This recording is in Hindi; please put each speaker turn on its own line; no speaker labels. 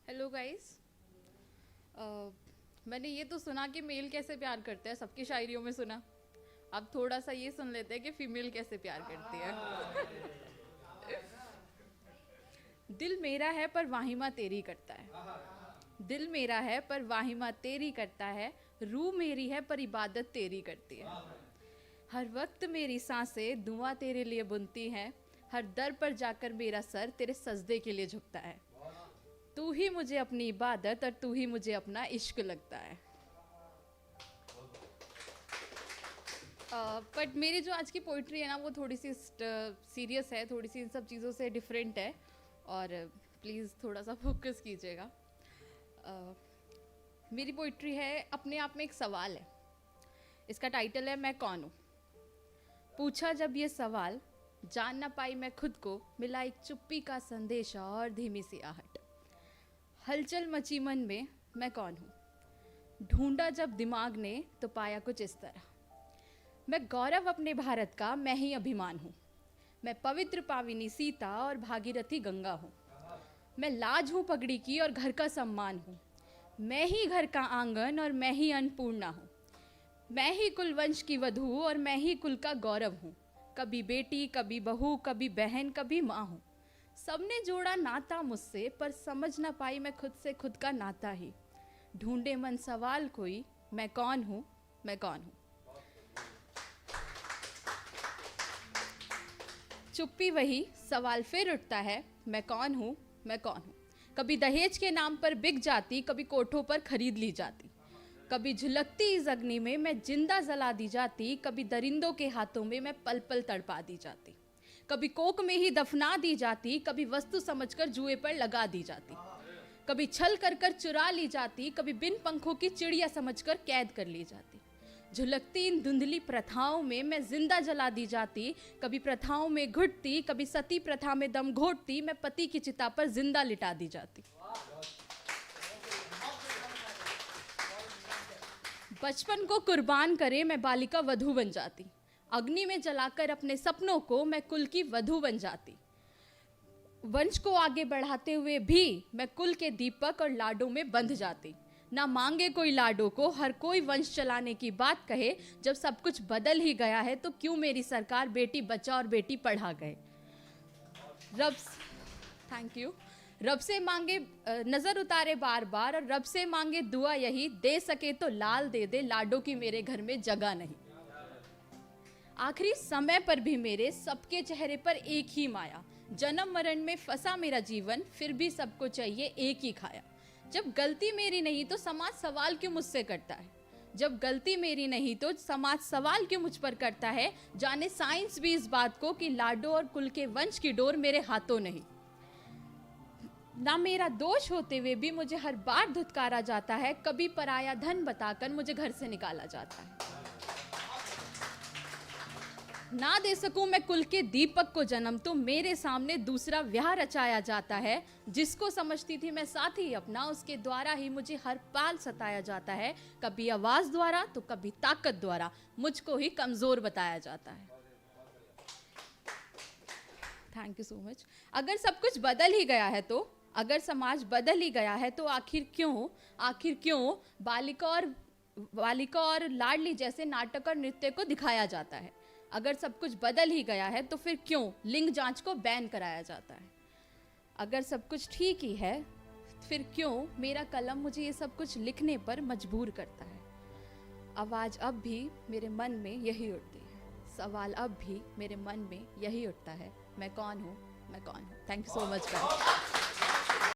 Hello guys. मैंने ये तो सुना कि मेल कैसे प्यार करते हैं, सबकी शायरियों में सुना। अब थोड़ा सा ये सुन लेते हैं कि फीमेल कैसे प्यार करती है। दिल मेरा है पर वाहिमा तेरी करता है। दिल मेरा है पर वाहिमा तेरी करता है। रूह मेरी है पर इबादत तेरी करती है। हर वक्त मेरी सांसें दुआ तेरे लिए बुनती हैं। हर दर पर जाकर मेरा सर तेरे सजदे के लिए झुकता है। तू ही मुझे अपनी इबादत और तू ही मुझे अपना इश्क लगता है। बट मेरी जो आज की पोइट्री है ना, वो थोड़ी सी सीरियस है, थोड़ी सी इन सब चीज़ों से डिफरेंट है। और प्लीज़ थोड़ा सा फोकस कीजिएगा। मेरी पोइट्री है, अपने आप में एक सवाल है। इसका टाइटल है मैं कौन हूँ। पूछा जब ये सवाल, जान ना पाई मैं खुद को, मिला एक चुप्पी का संदेशा और धीमी सी आहट। हलचल मची मन में, मैं कौन हूँ। ढूंढा जब दिमाग ने तो पाया कुछ इस तरह। मैं गौरव अपने भारत का, मैं ही अभिमान हूँ। मैं पवित्र पाविनी सीता और भागीरथी गंगा हूँ। मैं लाज हूँ पगड़ी की और घर का सम्मान हूँ। मैं ही घर का आंगन और मैं ही अन्नपूर्णा हूँ। मैं ही कुलवंश की वधू और मैं ही कुल का गौरव हूँ। कभी बेटी, कभी बहू, कभी बहन, कभी माँ हूँ। सबने जोड़ा नाता मुझसे, पर समझ ना पाई मैं खुद से खुद का नाता ही। ढूंढे मन सवाल कोई, मैं कौन हूँ, मैं कौन हूँ। चुप्पी वही, सवाल फिर उठता है, मैं कौन हूँ, मैं कौन हूँ। कभी दहेज के नाम पर बिक जाती, कभी कोठों पर खरीद ली जाती। कभी झुलकती इस अग्नि में मैं जिंदा जला दी जाती। कभी दरिंदों के हाथों में मैं पल पल तड़पा दी जाती। कभी कोक में ही दफना दी जाती। कभी वस्तु समझकर जुए पर लगा दी जाती। कभी छल कर कर चुरा ली जाती। कभी बिन पंखों की चिड़िया समझकर कैद कर ली जाती। झुलकती इन धुंधली प्रथाओं में मैं जिंदा जला दी जाती। कभी प्रथाओं में घुटती, कभी सती प्रथा में दम घोटती। मैं पति की चिता पर जिंदा लिटा दी जाती। बचपन को कुर्बान करे मैं बालिका वधू बन जाती। अग्नि में जलाकर अपने सपनों को मैं कुल की वधू बन जाती। वंश को आगे बढ़ाते हुए भी मैं कुल के दीपक और लाडों में बंध जाती। ना मांगे कोई लाडों को, हर कोई वंश चलाने की बात कहे। जब सब कुछ बदल ही गया है तो क्यों मेरी सरकार बेटी बचा और बेटी पढ़ा गए। रब थैंक यू। रब से मांगे नजर उतारे बार बार, और रब से मांगे दुआ यही, दे सके तो लाल दे दे, लाडों की मेरे घर में जगह नहीं। आखिरी समय पर भी मेरे सबके चेहरे पर एक ही माया। जन्म मरण में फंसा मेरा जीवन, फिर भी सबको चाहिए एक ही खाया। जब गलती मेरी नहीं तो समाज सवाल क्यों मुझसे करता है। जब गलती मेरी नहीं तो समाज सवाल क्यों मुझ पर करता है। जाने साइंस भी इस बात को कि लाडो और कुल के वंश की डोर मेरे हाथों नहीं। ना मेरा दोष होते हुए भी मुझे हर बार धुतकारा जाता है। कभी पराया धन बताकर मुझे घर से निकाला जाता है। ना दे सकूं मैं कुल के दीपक को जन्म तो मेरे सामने दूसरा ब्याह रचाया जाता है। जिसको समझती थी मैं साथी अपना, उसके द्वारा ही मुझे हर पाल सताया जाता है। कभी आवाज द्वारा तो कभी ताकत द्वारा मुझको ही कमजोर बताया जाता है। Thank you so much. अगर सब कुछ बदल ही गया है तो, अगर समाज बदल ही गया है तो आखिर क्यों बालिका और लाडली जैसे नाटक और नृत्य को दिखाया जाता है। अगर सब कुछ बदल ही गया है तो फिर क्यों लिंग जांच को बैन कराया जाता है। अगर सब कुछ ठीक ही है फिर क्यों मेरा कलम मुझे ये सब कुछ लिखने पर मजबूर करता है। आवाज अब भी मेरे मन में यही उठती है, सवाल अब भी मेरे मन में यही उठता है, मैं कौन हूँ, मैं कौन हूँ। Thank you so much guys.